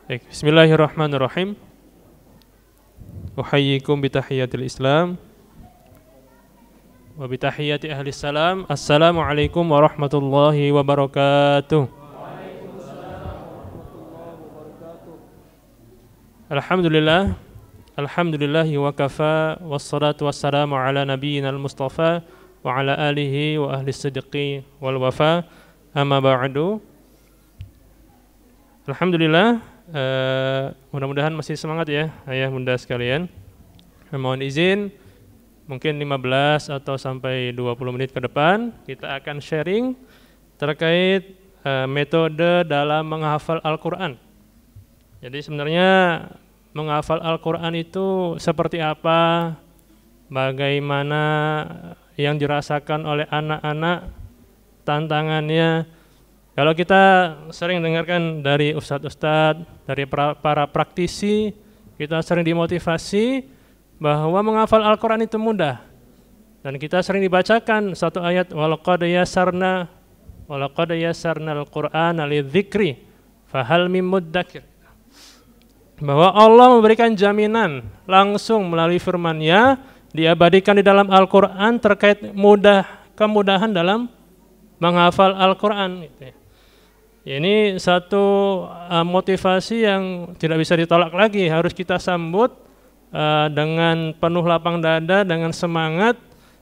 Baik, bismillahirrahmanirrahim. Uhayyikum bitahiyatil Islam wa bitahiyyati ahli salam. Assalamualaikum warahmatullahi wabarakatuh. Alhamdulillah. Alhamdulillahi wa kafa, wassalatu wassalamu ala nabiyyinal mustafa wa ala alihi wa ahli sidqi wal wafa. Amma ba'du. Alhamdulillah, mudah-mudahan masih semangat ya ayah bunda sekalian. Mohon izin, mungkin 15 atau sampai 20 menit ke depan kita akan sharing terkait metode dalam menghafal Al-Quran. Jadi sebenarnya menghafal Al-Quran itu seperti apa, bagaimana yang dirasakan oleh anak-anak, tantangannya. Kalau kita sering dengarkan dari ustadz-ustadz, dari para praktisi, kita sering dimotivasi bahwa menghafal Al-Quran itu mudah. Dan kita sering dibacakan satu ayat, walaqad yassarna al-Qur'ana lidzikri fahal mim muddakir. Bahwa Allah memberikan jaminan langsung melalui firman-Nya, diabadikan di dalam Al-Quran terkait kemudahan dalam menghafal Al-Quran. Gitu ya. Ini satu motivasi yang tidak bisa ditolak lagi, harus kita sambut dengan penuh lapang dada, dengan semangat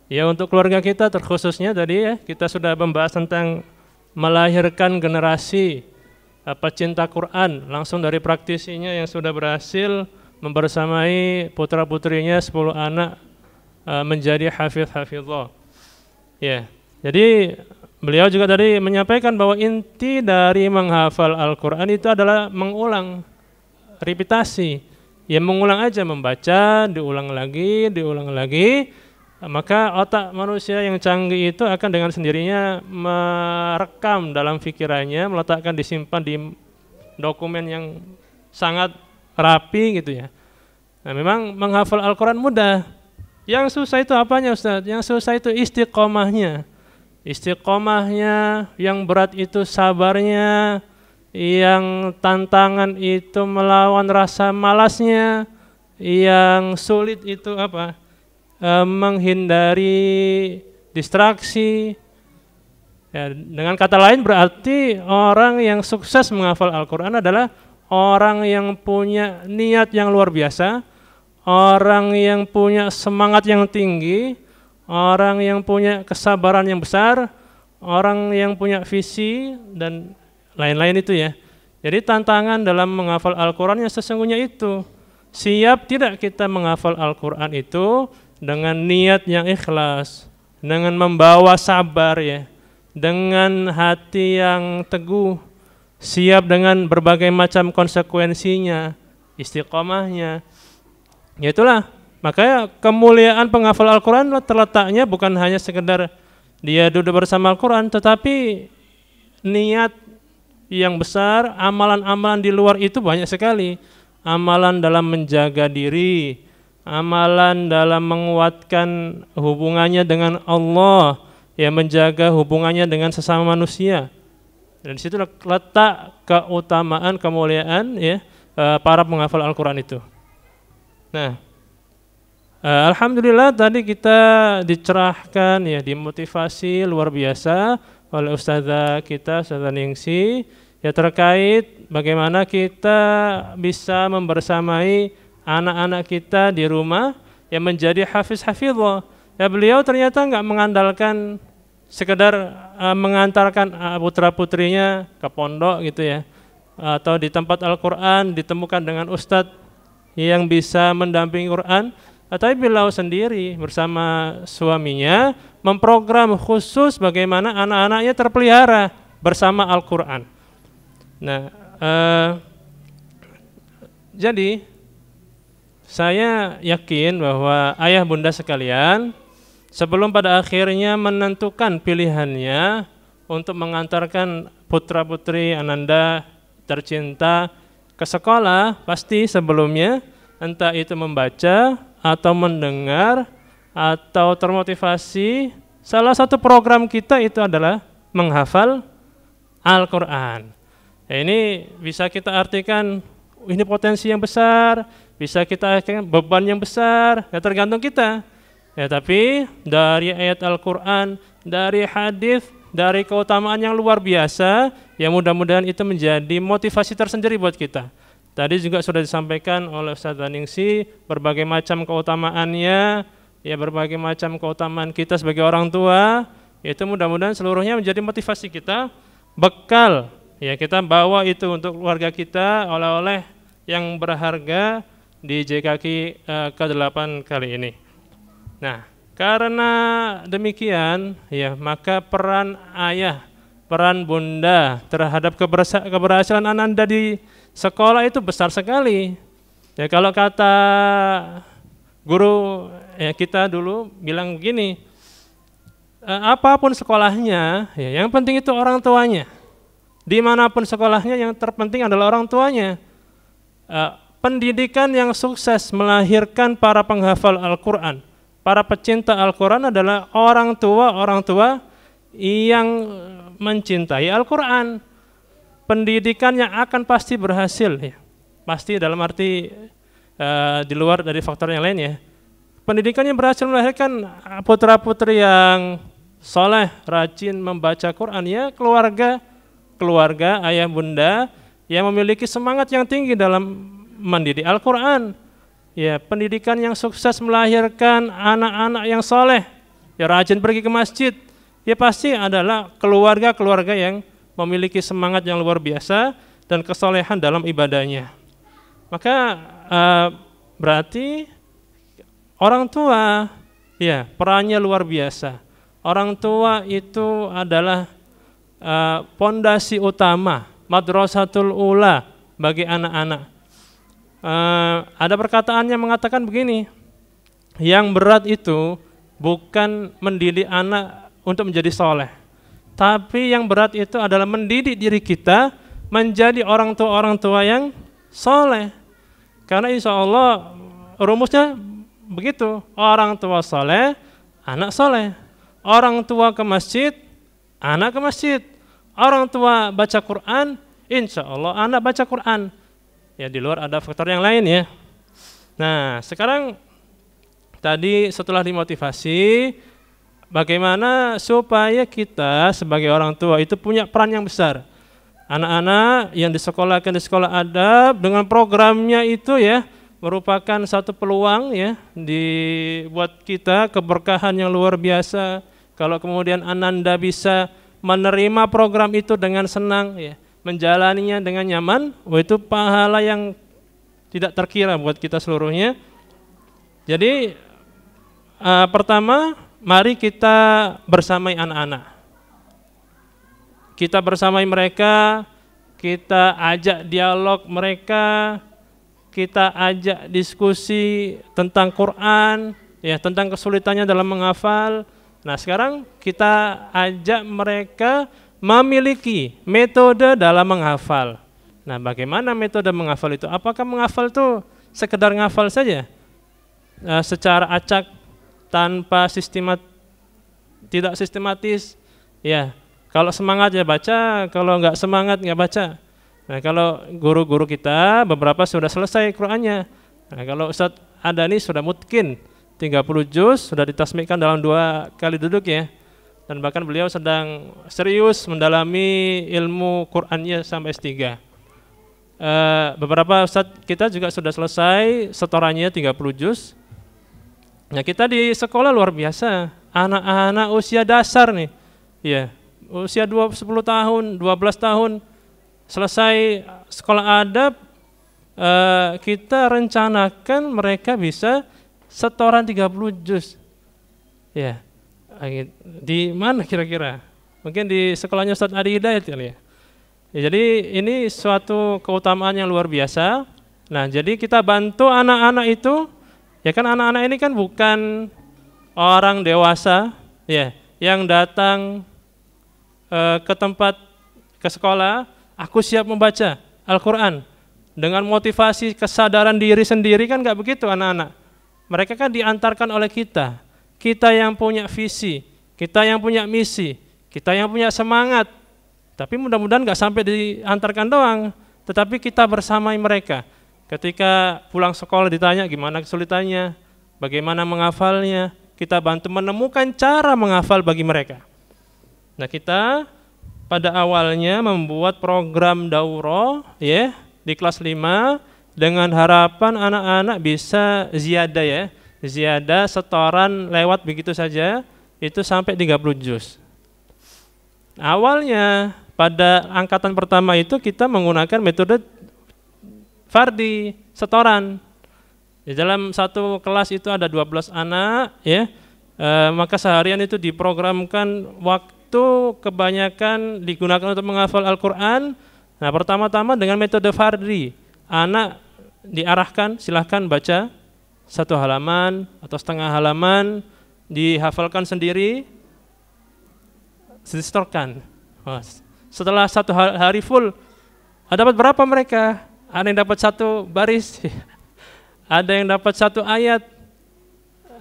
ya untuk keluarga kita terkhususnya. Tadi ya kita sudah membahas tentang melahirkan generasi pecinta Quran langsung dari praktisinya yang sudah berhasil membersamai putra-putrinya 10 anak menjadi hafidh-hafidhah. Ya. Jadi beliau juga tadi menyampaikan bahwa inti dari menghafal Al-Quran itu adalah mengulang, repetisi. Ya mengulang aja, membaca, diulang lagi, maka otak manusia yang canggih itu akan dengan sendirinya merekam dalam pikirannya, meletakkan, disimpan di dokumen yang sangat rapi gitu ya. Nah memang menghafal Al-Quran mudah. Yang susah itu apanya Ustaz? Yang susah itu istiqomahnya. Istiqomahnya, yang berat itu sabarnya, yang tantangan itu melawan rasa malasnya, yang sulit itu apa? Menghindari distraksi. Ya, dengan kata lain berarti orang yang sukses menghafal Al-Quran adalah orang yang punya niat yang luar biasa, orang yang punya semangat yang tinggi, orang yang punya kesabaran yang besar, orang yang punya visi dan lain-lain itu ya. Jadi tantangan dalam menghafal Al-Quran yang sesungguhnya itu, siap tidak kita menghafal Al-Quran itu dengan niat yang ikhlas, dengan membawa sabar ya, dengan hati yang teguh, siap dengan berbagai macam konsekuensinya, istiqomahnya. Ya itulah. Makanya kemuliaan penghafal Al-Quran terletaknya bukan hanya sekedar dia duduk bersama Al-Quran, tetapi niat yang besar, amalan-amalan di luar itu banyak sekali. Amalan dalam menjaga diri, amalan dalam menguatkan hubungannya dengan Allah, ya menjaga hubungannya dengan sesama manusia. Dan di situ letak keutamaan, kemuliaan ya para penghafal Al-Quran itu. Nah, alhamdulillah tadi kita dicerahkan ya, dimotivasi luar biasa oleh ustazah kita, Ustazah Ningsi ya terkait bagaimana kita bisa membersamai anak-anak kita di rumah yang menjadi hafiz-hafidhah. Ya beliau ternyata enggak mengandalkan sekedar mengantarkan putra-putrinya ke pondok gitu ya, atau di tempat Al-Quran ditemukan dengan ustadz yang bisa mendampingi Quran. Tapi beliau sendiri bersama suaminya memprogram khusus bagaimana anak-anaknya terpelihara bersama Al-Quran. Nah, jadi saya yakin bahwa ayah bunda sekalian sebelum pada akhirnya menentukan pilihannya untuk mengantarkan putra-putri Ananda tercinta ke sekolah, pasti sebelumnya entah itu membaca atau mendengar atau termotivasi, salah satu program kita itu adalah menghafal Al-Quran. Ya, ini bisa kita artikan ini potensi yang besar, bisa kita akhirkan beban yang besar, ya tergantung kita. Ya, tapi dari ayat Al-Quran, dari hadis, dari keutamaan yang luar biasa, ya mudah-mudahan itu menjadi motivasi tersendiri buat kita. Tadi juga sudah disampaikan oleh Ustaz Daningsi berbagai macam keutamaannya, ya berbagai macam keutamaan kita sebagai orang tua, itu mudah-mudahan seluruhnya menjadi motivasi kita, bekal, ya kita bawa itu untuk keluarga kita, oleh-oleh yang berharga di JKK ke-8 kali ini. Nah, karena demikian, ya maka peran ayah, peran bunda terhadap keberhasilan anak Anda di sekolah itu besar sekali. Ya kalau kata guru ya kita dulu bilang begini, apapun sekolahnya, ya yang penting itu orang tuanya. Dimanapun sekolahnya, yang terpenting adalah orang tuanya. Pendidikan yang sukses melahirkan para penghafal Al-Quran, para pecinta Al-Quran adalah orang tua yang mencintai Al-Quran. Pendidikan yang akan pasti berhasil, ya. Pasti dalam arti di luar dari faktor yang lain, ya. Pendidikan yang berhasil melahirkan putra-putri yang soleh, rajin membaca Quran, ya keluarga ayah bunda yang memiliki semangat yang tinggi dalam mendidik Al-Quran. Ya, pendidikan yang sukses melahirkan anak-anak yang soleh, ya rajin pergi ke masjid, ya pasti adalah keluarga yang memiliki semangat yang luar biasa dan kesolehan dalam ibadahnya. Maka berarti orang tua, ya perannya luar biasa. Orang tua itu adalah pondasi utama, madrasatul ula bagi anak-anak. Ada perkataan yang mengatakan begini, yang berat itu bukan mendidik anak untuk menjadi soleh, tapi yang berat itu adalah mendidik diri kita menjadi orang tua yang soleh. Karena insya Allah rumusnya begitu, orang tua soleh, anak soleh. Orang tua ke masjid, anak ke masjid. Orang tua baca Quran, insya Allah anak baca Quran. Ya di luar ada faktor yang lain, ya. Nah sekarang tadi setelah dimotivasi, bagaimana supaya kita sebagai orang tua itu punya peran yang besar. Anak-anak yang disekolahkan di sekolah adab dengan programnya itu, ya merupakan satu peluang, ya dibuat kita keberkahan yang luar biasa. Kalau kemudian Ananda bisa menerima program itu dengan senang, ya menjalaninya dengan nyaman, itu pahala yang tidak terkira buat kita seluruhnya. Jadi pertama, mari kita bersamai anak-anak. Kita bersamai mereka, kita ajak dialog mereka, kita ajak diskusi tentang Quran, ya tentang kesulitannya dalam menghafal. Nah sekarang kita ajak mereka memiliki metode dalam menghafal. Nah, bagaimana metode menghafal itu? Apakah menghafal itu sekedar menghafal saja? Secara acak, tanpa tidak sistematis. Ya, kalau semangat ya baca, kalau enggak semangat enggak baca. Nah, kalau guru-guru kita beberapa sudah selesai Qur'annya. Nah, kalau Ustadz Adani sudah mungkin 30 juz sudah ditasmikkan dalam 2 kali duduk, ya. Dan bahkan beliau sedang serius mendalami ilmu Qur'annya sampai S3. Beberapa ustadz kita juga sudah selesai setorannya 30 juz. Nah kita di sekolah luar biasa, anak-anak usia dasar nih, ya usia 10 tahun, 12 tahun, selesai sekolah adab, kita rencanakan mereka bisa setoran 30 juz. Ya. Di mana kira-kira? Mungkin di sekolahnya Ustadz Adi Hidayat kali, ya. Ya, jadi ini suatu keutamaan yang luar biasa. Nah, jadi kita bantu anak-anak itu, ya kan anak-anak ini kan bukan orang dewasa, ya, yang datang ke sekolah, aku siap membaca Al-Quran dengan motivasi kesadaran diri sendiri, kan nggak begitu anak-anak. Mereka kan diantarkan oleh kita. Kita yang punya visi, kita yang punya misi, kita yang punya semangat. Tapi mudah-mudahan nggak sampai diantarkan doang, tetapi kita bersamai mereka. Ketika pulang sekolah ditanya gimana kesulitannya, bagaimana menghafalnya, kita bantu menemukan cara menghafal bagi mereka. Nah, kita pada awalnya membuat program daurah ya di kelas 5 dengan harapan anak-anak bisa ziyadah ya. Ziyadah setoran lewat begitu saja itu sampai 30 juz. Awalnya pada angkatan pertama itu kita menggunakan metode fardi, setoran. Di dalam satu kelas itu ada 12 anak ya. Maka seharian itu diprogramkan waktu kebanyakan digunakan untuk menghafal Al-Quran. Nah, pertama-tama dengan metode fardi, anak diarahkan silahkan baca 1 halaman atau setengah halaman, dihafalkan sendiri, disetorkan. Setelah 1 hari full, dapat berapa mereka? Ada yang dapat 1 baris, ada yang dapat 1 ayat,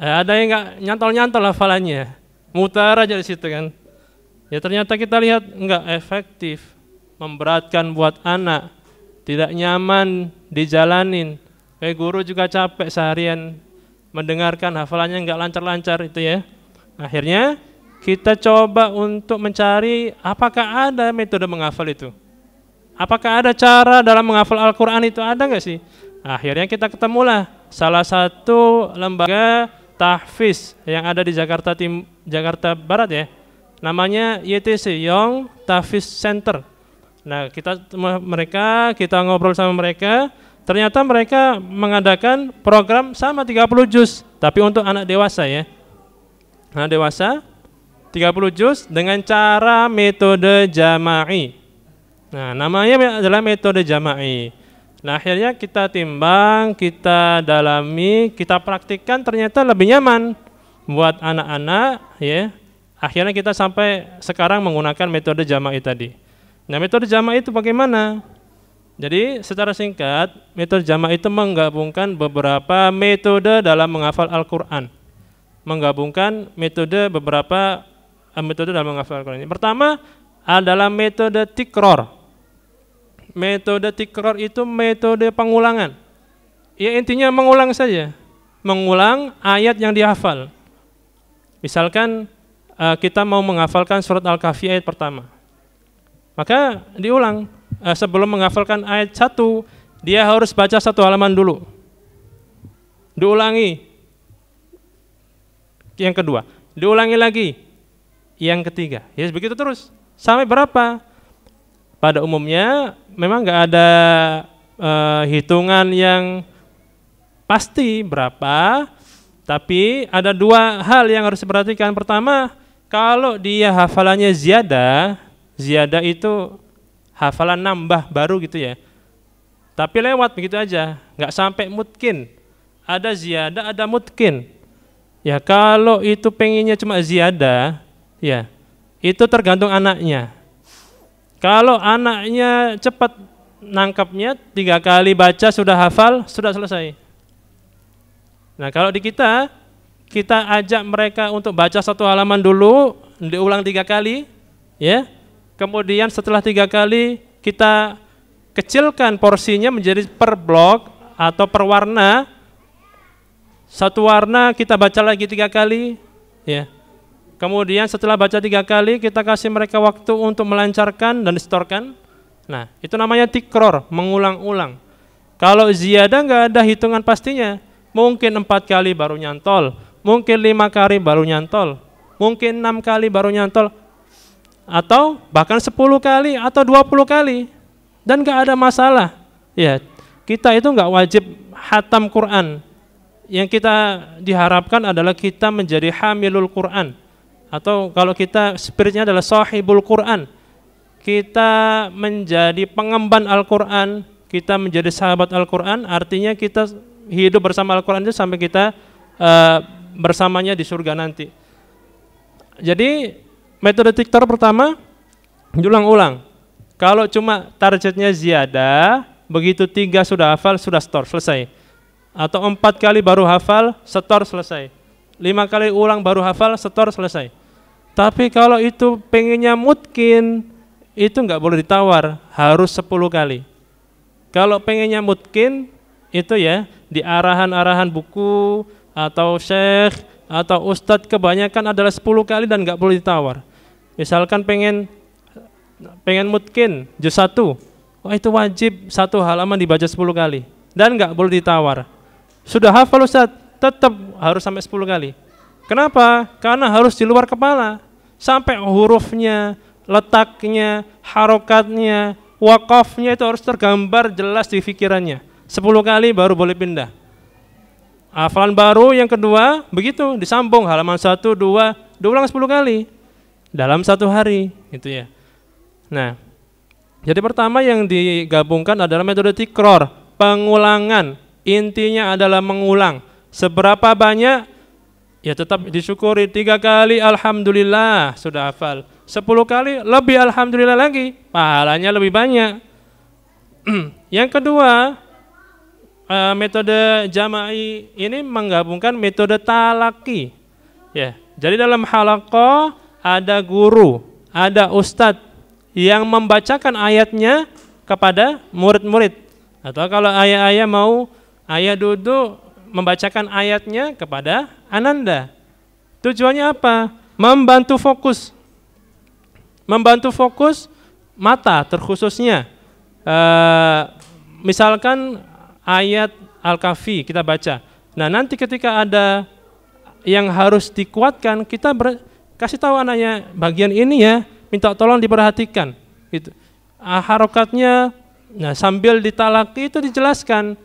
ada yang nggak nyantol-nyantol hafalannya, mutar aja di situ kan. Ya ternyata kita lihat enggak efektif, memberatkan buat anak, tidak nyaman dijalanin. Guru juga capek seharian mendengarkan, hafalannya enggak lancar-lancar itu ya. Akhirnya kita coba untuk mencari apakah ada metode menghafal itu. Apakah ada cara dalam menghafal Al-Quran itu, ada enggak sih? Akhirnya kita ketemulah salah satu lembaga tahfiz yang ada di Jakarta Barat ya. Namanya YTC, Young Tahfiz Center. Nah, kita ngobrol sama mereka, ternyata mereka mengadakan program sama 30 juz, tapi untuk anak dewasa ya. Anak dewasa 30 juz dengan cara metode jama'i. Nah, namanya adalah metode jama'i. Nah, akhirnya kita timbang, kita dalami, kita praktikkan, ternyata lebih nyaman buat anak-anak ya. Akhirnya kita sampai sekarang menggunakan metode jama'i tadi. Nah, metode jama'i itu bagaimana? Jadi secara singkat, metode jama'i itu menggabungkan beberapa metode dalam menghafal Al-Quran. Menggabungkan beberapa metode dalam menghafal Al-Quran. Pertama adalah metode tikror. Metode tikror itu metode pengulangan. Ya intinya mengulang saja. Mengulang ayat yang dihafal. Misalkan kita mau menghafalkan surat Al-Kahfi ayat pertama, maka diulang. Sebelum menghafalkan ayat 1, dia harus baca 1 halaman dulu, diulangi yang kedua, diulangi lagi yang ketiga, ya begitu terus sampai berapa. Pada umumnya memang nggak ada hitungan yang pasti berapa, tapi ada 2 hal yang harus diperhatikan. Pertama, kalau dia hafalannya ziyadah itu hafalan nambah baru gitu ya. Tapi lewat begitu aja, nggak sampai mutkin. Ada ziyadah, ada mutkin. Ya kalau itu pengennya cuma ziyadah, ya itu tergantung anaknya. Kalau anaknya cepat nangkapnya, 3 kali baca sudah hafal, sudah selesai. Nah kalau di kita ajak mereka untuk baca 1 halaman dulu, diulang 3 kali, ya. Kemudian setelah 3 kali kita kecilkan porsinya menjadi per blok atau per warna. 1 warna kita baca lagi 3 kali, ya. Kemudian setelah baca 3 kali kita kasih mereka waktu untuk melancarkan dan disetorkan. Nah itu namanya tikror, mengulang-ulang. Kalau ziyadah nggak ada hitungan pastinya. Mungkin 4 kali baru nyantol, mungkin 5 kali baru nyantol, mungkin 6 kali baru nyantol, atau bahkan 10 kali atau 20 kali, dan nggak ada masalah. Ya, kita itu nggak wajib hatam Quran. Yang kita diharapkan adalah kita menjadi hamilul Quran, atau kalau kita spiritnya adalah sahibul Quran, kita menjadi pengemban Al-Quran, kita menjadi sahabat Al-Quran, artinya kita hidup bersama Al-Quran itu sampai kita bersamanya di surga nanti. Jadi metode tikror pertama diulang-ulang. Kalau cuma targetnya ziyadah, begitu 3 sudah hafal, sudah setor, selesai. Atau 4 kali baru hafal, setor, selesai. 5 kali ulang baru hafal, setor, selesai. Tapi kalau itu pengennya mutkin, itu nggak boleh ditawar, harus 10 kali. Kalau pengennya mutkin, itu ya, di arahan-arahan buku atau syekh atau ustadz kebanyakan adalah 10 kali dan nggak boleh ditawar. Misalkan pengen mutkin juz 1, wah itu wajib satu halaman dibaca 10 kali dan nggak boleh ditawar. Sudah hafal ustadz, tetap harus sampai 10 kali. Kenapa? Karena harus di luar kepala, sampai hurufnya, letaknya, harokatnya, wakafnya itu harus tergambar jelas di pikirannya. 10 kali baru boleh pindah. Hafalan baru yang kedua begitu, disambung halaman 1, 2, diulang 10 kali dalam satu hari, gitu ya. Nah, jadi pertama yang digabungkan adalah metode tikror, pengulangan. Intinya adalah mengulang. Seberapa banyak? Ya tetap disyukuri. 3 kali alhamdulillah sudah hafal. 10 kali lebih alhamdulillah lagi, pahalanya lebih banyak. Yang kedua, metode jama'i ini menggabungkan metode talaki. Ya, jadi dalam halaqah ada guru, ada ustadz yang membacakan ayatnya kepada murid-murid. Atau kalau ayah-ayah mau, ayah duduk membacakan ayatnya kepada ananda. Tujuannya apa? Membantu fokus. Membantu fokus mata terkhususnya. Misalkan ayat Al-Kahfi kita baca. Nah, nanti ketika ada yang harus dikuatkan, kita kasih tahu anaknya bagian ini ya, minta tolong diperhatikan. Gitu. Harokatnya, nah sambil ditalaki itu dijelaskan,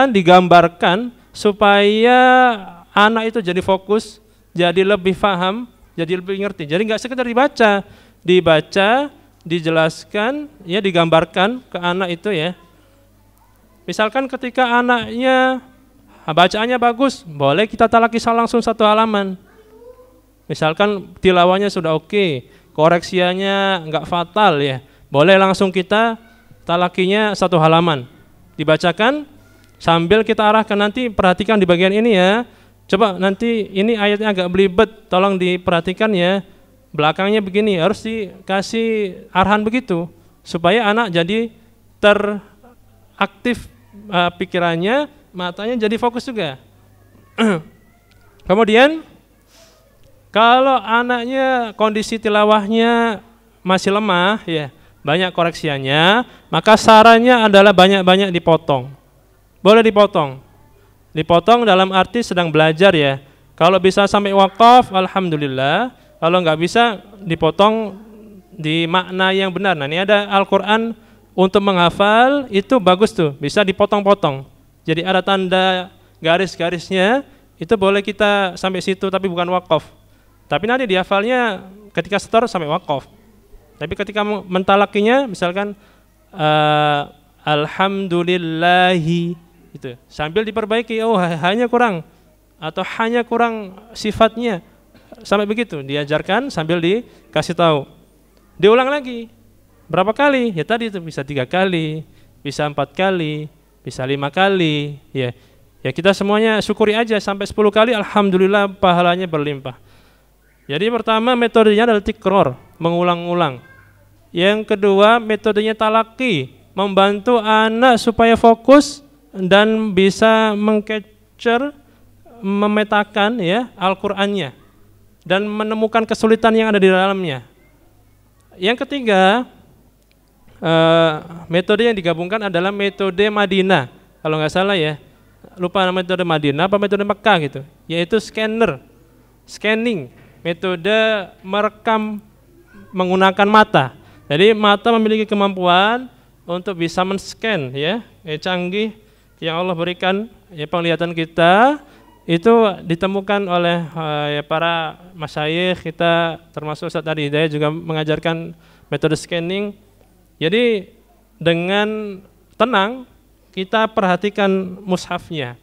digambarkan supaya anak itu jadi fokus, jadi lebih paham, jadi lebih ngerti. Jadi nggak sekedar dibaca, dijelaskan, ya digambarkan ke anak itu ya. Misalkan ketika anaknya bacaannya bagus, boleh kita talaki langsung 1 halaman. Misalkan tilawahnya sudah oke, koreksiannya nggak fatal ya, boleh langsung kita talakinya 1 halaman. Dibacakan sambil kita arahkan, nanti perhatikan di bagian ini ya. Coba nanti ini ayatnya agak belibet, tolong diperhatikan ya. Belakangnya begini, harus dikasih arahan begitu supaya anak jadi teraktif pikirannya, matanya jadi fokus juga. Kemudian kalau anaknya kondisi tilawahnya masih lemah ya, banyak koreksiannya, maka sarannya adalah banyak-banyak dipotong. Boleh dipotong. Dipotong dalam arti sedang belajar ya. Kalau bisa sampai wakaf, alhamdulillah. Kalau nggak bisa, dipotong di makna yang benar. Nah, ini ada Al-Quran untuk menghafal, itu bagus tuh, bisa dipotong-potong. Jadi ada tanda garis-garisnya, itu boleh kita sampai situ, tapi bukan wakaf. Tapi nanti dihafalnya ketika setor sampai wakaf. Tapi ketika mentalakinya, misalkan alhamdulillahi, itu sambil diperbaiki, oh hanya kurang, atau hanya kurang sifatnya, sampai begitu diajarkan sambil dikasih tahu. Diulang lagi. Berapa kali? Ya tadi itu bisa 3 kali, bisa 4 kali, bisa 5 kali. Ya kita semuanya syukuri aja sampai 10 kali, alhamdulillah pahalanya berlimpah. Jadi pertama metodenya adalah tikror, mengulang-ulang. Yang kedua metodenya talaki, membantu anak supaya fokus dan bisa mengcapture, memetakan ya Al-Qur'annya dan menemukan kesulitan yang ada di dalamnya. Yang ketiga, metode yang digabungkan adalah metode Madinah, kalau nggak salah ya, lupa nama metode Madinah apa metode Mekah gitu, yaitu scanning, metode merekam menggunakan mata. Jadi mata memiliki kemampuan untuk bisa men-scan ya, canggih yang Allah berikan ya, penglihatan kita itu ditemukan oleh para masyayikh kita, termasuk Ustaz Adi Hidayat juga mengajarkan metode scanning. Jadi dengan tenang kita perhatikan mushafnya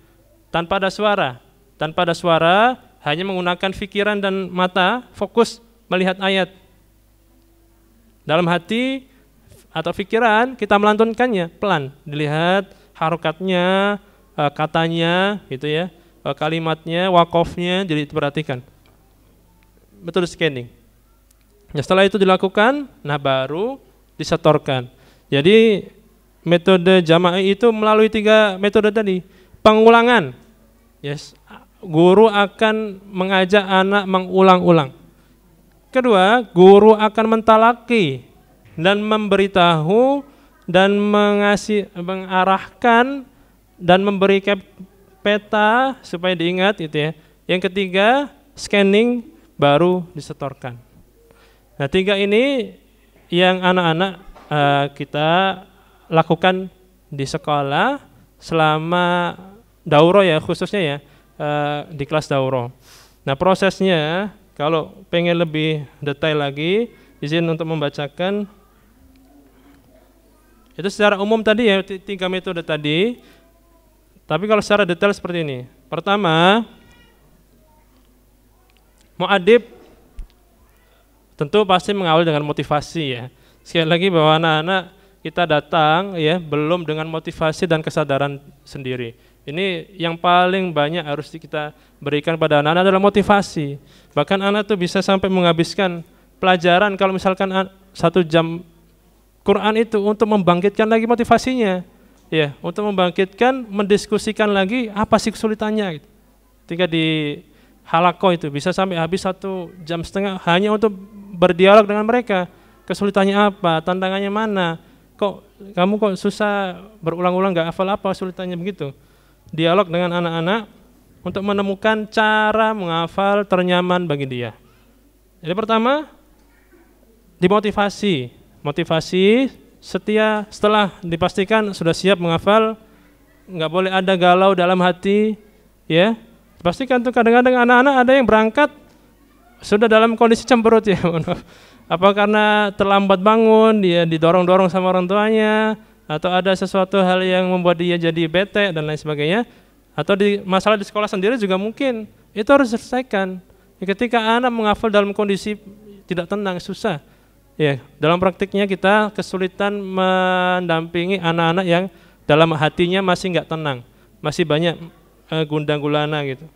tanpa ada suara, hanya menggunakan pikiran dan mata, fokus melihat ayat. Dalam hati atau pikiran kita melantunkannya pelan, dilihat harokatnya, katanya gitu ya, kalimatnya, wakofnya, jadi diperhatikan. Metode scanning. Nah, setelah itu dilakukan, nah baru disetorkan. Jadi metode jama'i itu melalui 3 metode tadi. Pengulangan. Yes. Guru akan mengajak anak mengulang-ulang. Kedua, guru akan mentalaki dan memberitahu dan mengarahkan dan memberi peta supaya diingat itu ya. Yang ketiga, scanning baru disetorkan. Nah, 3 ini yang anak-anak kita lakukan di sekolah selama dauro ya, khususnya ya di kelas dauro. Nah, prosesnya kalau pengen lebih detail lagi, izin untuk membacakan. Itu secara umum tadi ya, 3 metode tadi. Tapi kalau secara detail seperti ini. Pertama, mu'adib tentu pasti mengawali dengan motivasi ya. Sekali lagi bahwa anak-anak kita datang ya belum dengan motivasi dan kesadaran sendiri. Ini yang paling banyak harus kita berikan pada anak-anak adalah motivasi. Bahkan anak tuh bisa sampai menghabiskan pelajaran kalau misalkan 1 jam Quran itu untuk membangkitkan lagi motivasinya. Ya, untuk membangkitkan, mendiskusikan lagi apa sih kesulitannya gitu. Ketika di halaqah itu bisa sampai habis 1,5 jam hanya untuk berdialog dengan mereka. Kesulitannya apa, tantangannya mana, kamu kok susah berulang-ulang gak hafal apa, kesulitannya begitu. Dialog dengan anak-anak untuk menemukan cara menghafal ternyaman bagi dia. Jadi pertama, dimotivasi. Motivasi setelah dipastikan sudah siap menghafal, nggak boleh ada galau dalam hati, ya. Pastikan tuh kadang-kadang anak-anak ada yang berangkat sudah dalam kondisi cemberut ya. Apa karena terlambat bangun, dia didorong-dorong sama orang tuanya, atau ada sesuatu hal yang membuat dia jadi bete dan lain sebagainya, atau masalah di sekolah sendiri juga mungkin. Itu harus diselesaikan. Ketika anak menghafal dalam kondisi tidak tenang, susah. Ya, dalam praktiknya kita kesulitan mendampingi anak-anak yang dalam hatinya masih nggak tenang, masih banyak gundang gulana gitu.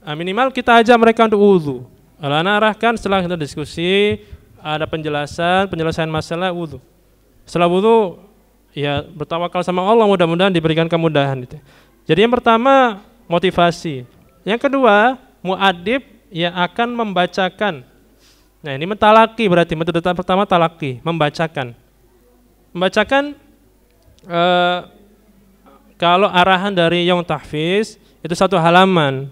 Minimal kita ajak mereka untuk wudhu. Kalau anak arahkan setelah kita diskusi, ada penyelesaian masalah wudhu. Setelah wudhu, ya bertawakal sama Allah, mudah-mudahan diberikan kemudahan. Gitu. Jadi yang pertama motivasi. Yang kedua, mu'adib yang akan membacakan. Nah ini mentalaki berarti metode pertama talaki, membacakan. Membacakan kalau arahan dari yang tahfiz itu 1 halaman.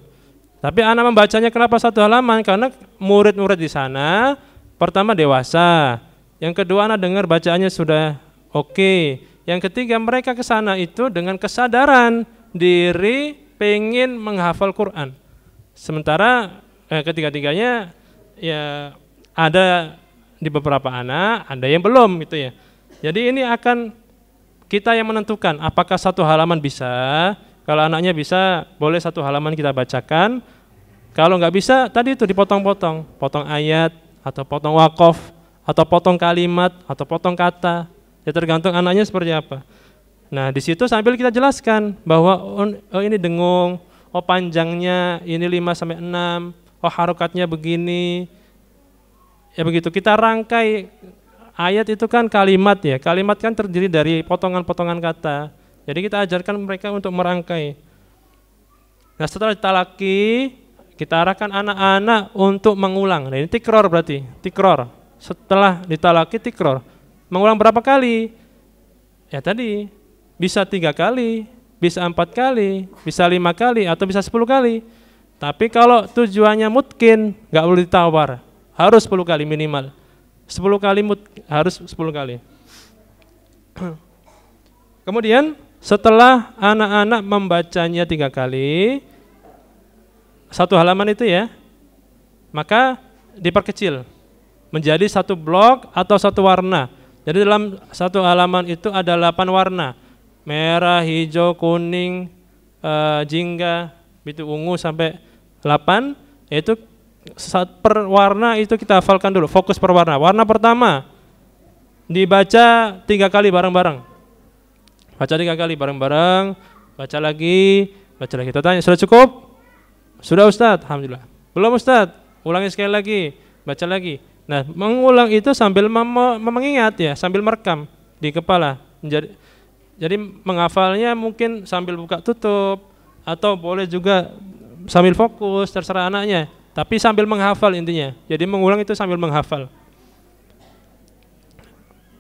Tapi anak membacanya kenapa 1 halaman? Karena murid-murid di sana pertama dewasa, yang kedua anak dengar bacaannya sudah oke. Yang ketiga mereka ke sana itu dengan kesadaran diri pengen menghafal Quran. Sementara ketiga-tiganya ya ada di beberapa anak, ada yang belum gitu ya. Jadi ini akan kita yang menentukan apakah 1 halaman bisa. Kalau anaknya bisa, boleh 1 halaman kita bacakan. Kalau nggak bisa, tadi itu dipotong-potong, potong ayat atau potong waqaf atau potong kalimat atau potong kata. Ya tergantung anaknya seperti apa. Nah di situ sambil kita jelaskan bahwa oh ini dengung, oh panjangnya ini 5-6, oh harokatnya begini. Ya begitu, kita rangkai ayat itu kan kalimat ya, kalimat kan terdiri dari potongan-potongan kata. Jadi kita ajarkan mereka untuk merangkai. Nah setelah ditalaki, kita arahkan anak-anak untuk mengulang. Nah ini tikror berarti, tikror. Setelah ditalaki tikror, mengulang berapa kali? Ya tadi, bisa 3 kali, bisa 4 kali, bisa 5 kali, atau bisa 10 kali. Tapi kalau tujuannya mungkin, nggak boleh ditawar. Harus 10 kali minimal. 10 kali harus 10 kali. Kemudian setelah anak-anak membacanya 3 kali, 1 halaman itu ya, maka diperkecil menjadi 1 blok atau 1 warna. Jadi dalam 1 halaman itu ada 8 warna. Merah, hijau, kuning, jingga, itu ungu sampai 8, yaitu per warna itu kita hafalkan dulu, fokus per warna. Warna pertama dibaca 3 kali bareng-bareng. Baca 3 kali bareng-bareng, baca lagi. Kita tanya, sudah cukup? Sudah Ustadz? Alhamdulillah. Belum Ustadz? Ulangi sekali lagi, baca lagi. Nah, mengulang itu sambil mengingat ya, sambil merekam di kepala. Jadi menghafalnya mungkin sambil buka tutup atau boleh juga sambil fokus, terserah anaknya. Tapi sambil menghafal intinya. Jadi mengulang itu sambil menghafal.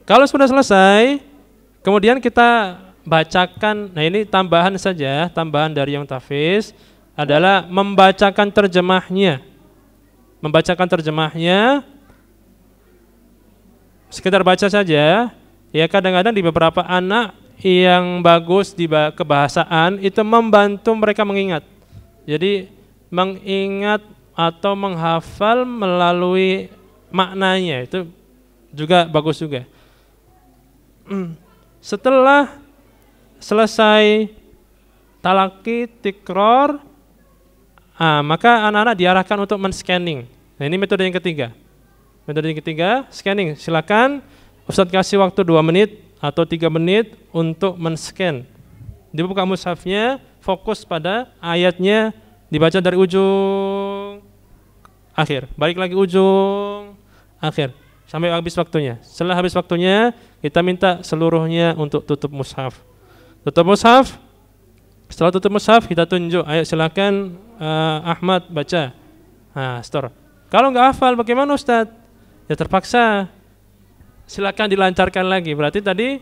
Kalau sudah selesai, kemudian kita bacakan. Nah, ini tambahan saja, tambahan dari yang tahfiz adalah membacakan terjemahnya. Membacakan terjemahnya sekedar baca saja, ya kadang-kadang di beberapa anak yang bagus di kebahasaan itu membantu mereka mengingat. Jadi mengingat atau menghafal melalui maknanya itu juga bagus juga. Setelah selesai talaki, tikror, maka anak-anak diarahkan untuk men-scanning. Nah, ini metode yang ketiga. Metode yang ketiga, scanning. Silakan Ustadz kasih waktu 2 menit atau 3 menit untuk men-scan. Dibuka mushafnya, fokus pada ayatnya, dibaca dari ujung akhir. Balik lagi ujung akhir sampai habis waktunya. Setelah habis waktunya, kita minta seluruhnya untuk tutup mushaf. Tutup mushaf. Setelah tutup mushaf, kita tunjuk. Ayo silakan Ahmad baca. Nah, store. Kalau nggak hafal, bagaimana Ustadz? Ya terpaksa silakan dilancarkan lagi. Berarti tadi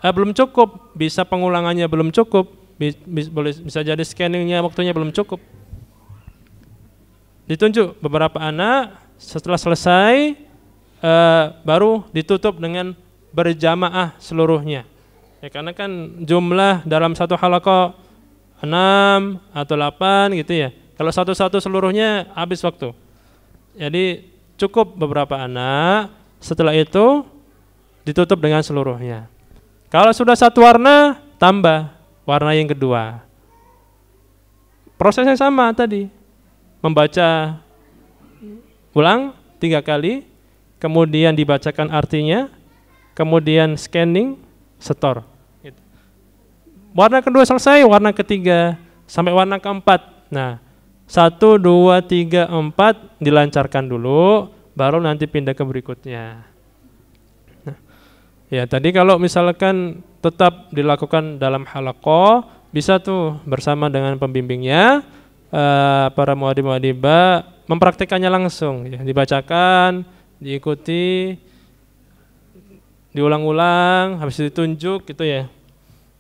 belum cukup, bisa pengulangannya belum cukup, bisa jadi scanningnya waktunya belum cukup. Ditunjuk beberapa anak, setelah selesai baru ditutup dengan berjamaah seluruhnya. Ya, karena kan jumlah dalam satu halaqah 6 atau 8 gitu ya. Kalau satu-satu seluruhnya habis waktu. Jadi cukup beberapa anak, setelah itu ditutup dengan seluruhnya. Kalau sudah satu warna, tambah warna yang kedua. Prosesnya sama tadi. Membaca ulang 3 kali, kemudian dibacakan artinya, kemudian scanning, setor. Warna kedua selesai, warna ketiga, sampai warna keempat. Nah, 1, 2, 3, 4 dilancarkan dulu, baru nanti pindah ke berikutnya. Nah, ya tadi kalau misalkan tetap dilakukan dalam halaqah, bisa tuh bersama dengan pembimbingnya, para muadhib-muadhibah mempraktekannya langsung, ya, dibacakan, diikuti, diulang-ulang, habis ditunjuk gitu ya.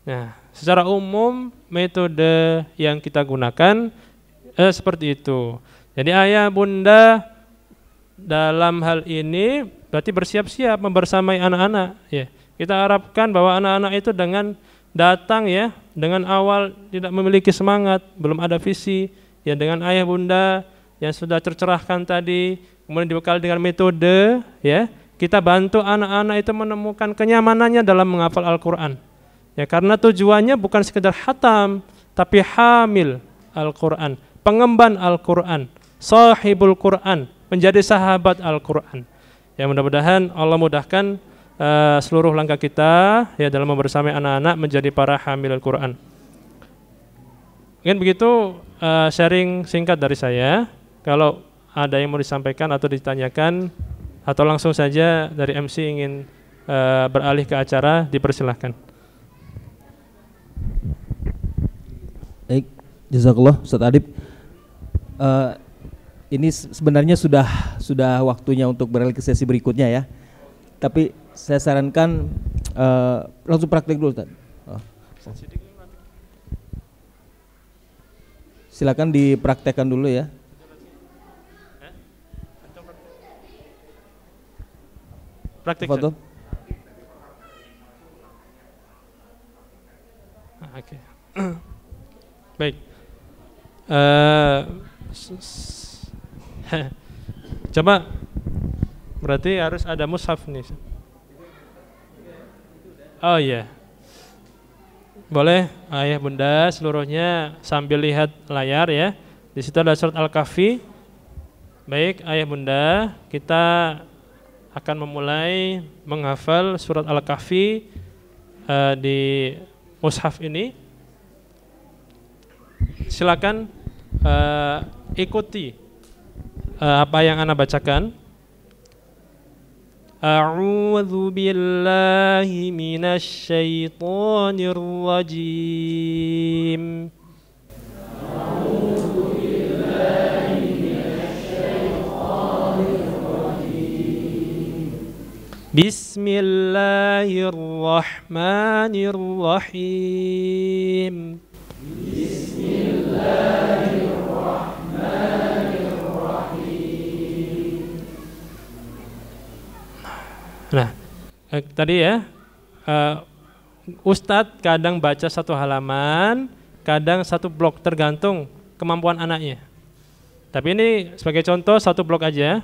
Nah, secara umum metode yang kita gunakan seperti itu. Jadi ayah bunda dalam hal ini berarti bersiap-siap membersamai anak-anak. Ya, kita harapkan bahwa anak-anak itu dengan datang ya, dengan awal tidak memiliki semangat, belum ada visi, ya dengan ayah bunda yang sudah tercerahkan tadi, kemudian dibekali dengan metode, ya kita bantu anak-anak itu menemukan kenyamanannya dalam menghafal Al-Quran. Ya, karena tujuannya bukan sekedar khatam, tapi hamil Al-Quran, pengemban Al-Quran, sahibul Quran, menjadi sahabat Al-Quran. Ya, mudah-mudahan Allah mudahkan seluruh langkah kita ya dalam membersamai anak-anak menjadi para hamil Al-Quran. Mungkin begitu sharing singkat dari saya. Kalau ada yang mau disampaikan atau ditanyakan atau langsung saja dari MC ingin beralih ke acara, dipersilahkan. Baik, jazakallah Ustaz Adib. Ini sebenarnya sudah waktunya untuk beralih ke sesi berikutnya ya. Tapi saya sarankan langsung praktek dulu Ustaz. Silakan dipraktekkan dulu ya. Praktek. Oke. Baik. Coba berarti harus ada mushaf nih. Oh iya. Boleh ayah bunda seluruhnya sambil lihat layar ya. Di situ ada surat Al-Kahfi. Baik ayah bunda, kita akan memulai menghafal surat Al-Kahfi di mushaf ini. Silakan ikuti apa yang ana bacakan. A'udzu billahi minasy syaithanir rajim. Bismillahirrahmanirrahim. Nah, tadi ya, Ustadz kadang baca satu halaman, kadang satu blok, tergantung kemampuan anaknya. Tapi ini sebagai contoh satu blok aja.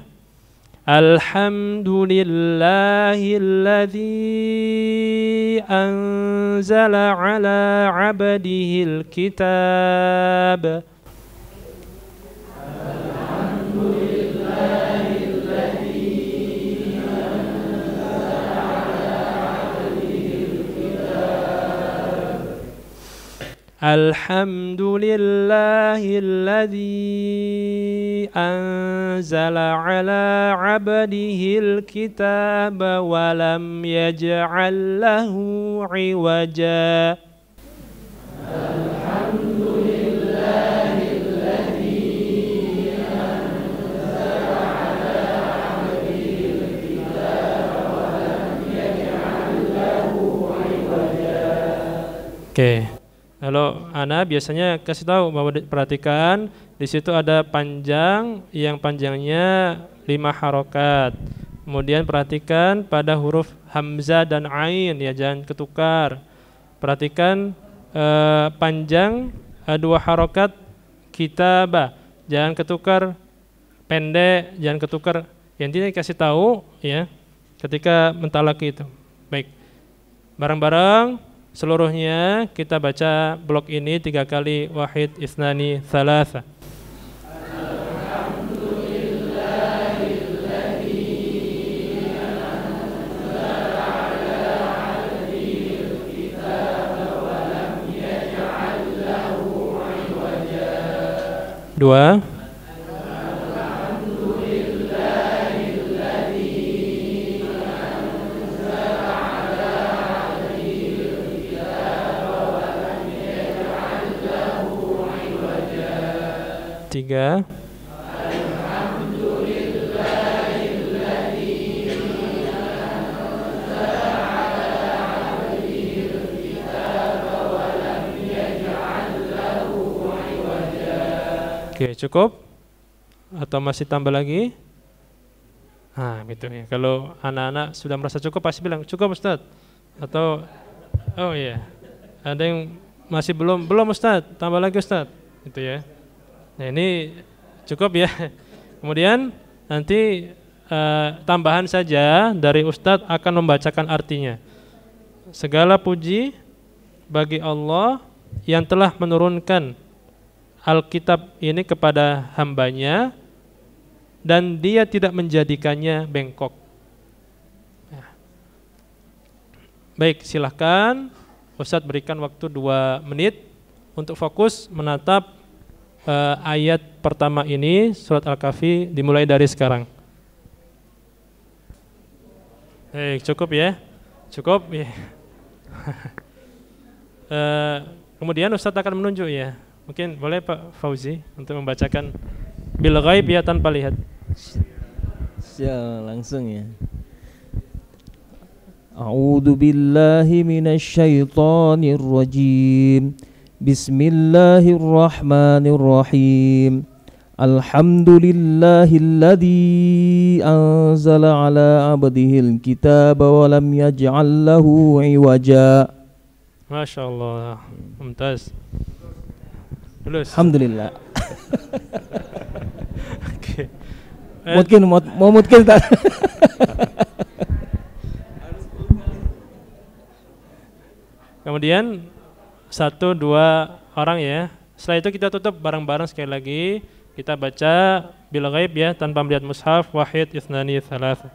Alhamdulillahilladzi anzala ala abdihil kitab. Alhamdulillahilladzi anzala ala abdihil kitab wa lam yaj'al lahu iwaja. Oke. Kalau Ana biasanya kasih tahu bahwa perhatikan di situ ada panjang yang panjangnya 5 harokat. Kemudian perhatikan pada huruf hamzah dan ain ya, jangan ketukar. Perhatikan panjang 2 harokat kitabah, jangan ketukar, pendek jangan ketukar. Yang ini kasih tahu ya ketika mentalaki itu. Baik, bareng-bareng seluruhnya kita baca blok ini 3 kali, wahid, isnani, thalatha. Dua. Tiga. Oke, cukup? Atau masih tambah lagi? Nah, gitu ya. Kalau anak-anak sudah merasa cukup pasti bilang, cukup Ustadz. Atau, oh iya, ada yang masih belum Ustadz, tambah lagi Ustadz. Gitu ya. Nah, ini cukup ya. Kemudian nanti tambahan saja dari Ustadz akan membacakan artinya. Segala puji bagi Allah yang telah menurunkan Alkitab ini kepada hambanya dan dia tidak menjadikannya bengkok. Nah. Baik, silahkan Ustadz berikan waktu 2 menit untuk fokus menatap ayat pertama ini, surat Al-Kahfi, dimulai dari sekarang. Baik, cukup ya? Cukup ya. Kemudian Ustadz akan menunjuk ya. Mungkin boleh Pak Fauzi untuk membacakan bil ghaib ya, tanpa lihat. Langsung ya. A'udzu billahi minasy syaithanir rajim. Bismillahirrahmanirrahim. Alhamdulillahilladzi anzala ala abdihil kitaba wa lam yaj'al lahu iwaja. Masya Allah, mumtaz. Lulus. Alhamdulillah. Oke. Mau mungkin tak? Kemudian 1-2 orang ya. Setelah itu kita tutup bareng-bareng sekali lagi. Kita baca bil ghaib ya, tanpa melihat mushaf, wahid, isnani, thalatha.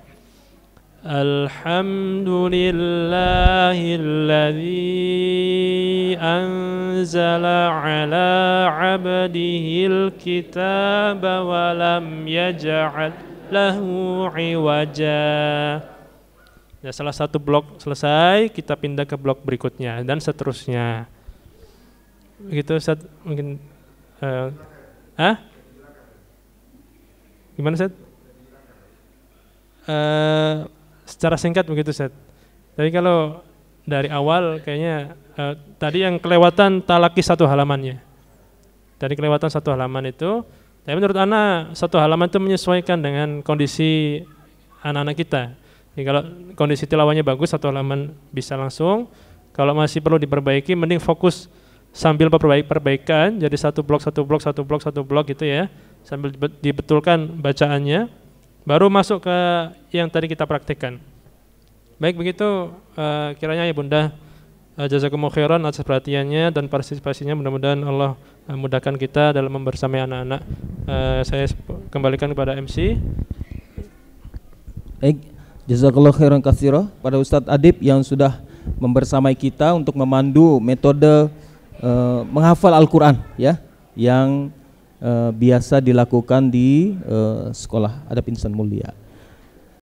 Alhamdulillahilladzi anzala ala abdihil kitaba wa lam yaj'al lahu iwaja. Ya, salah satu blok selesai, kita pindah ke blok berikutnya dan seterusnya. Begitu Ustaz, mungkin gimana Ustaz? Secara singkat begitu Ustaz. Tapi kalau dari awal kayaknya tadi yang kelewatan talaki satu halamannya. Dari kelewatan satu halaman itu, tapi menurut Ana satu halaman itu menyesuaikan dengan kondisi anak-anak kita. Jadi kalau kondisi tilawahnya bagus, satu halaman bisa langsung. Kalau masih perlu diperbaiki, mending fokus sambil perbaikan. Jadi satu blok gitu ya, sambil dibetulkan bacaannya. Baru masuk ke yang tadi kita praktekkan. Baik begitu, kiranya ya Bunda, jazakumullah khairan atas perhatiannya dan partisipasinya. Mudah-mudahan Allah mudahkan kita dalam membersamai anak-anak. Saya kembalikan kepada MC. Baik. Jazakallahu khairan katsira pada Ustadz Adib yang sudah membersamai kita untuk memandu metode menghafal Al-Quran ya, yang biasa dilakukan di sekolah adab insan mulia.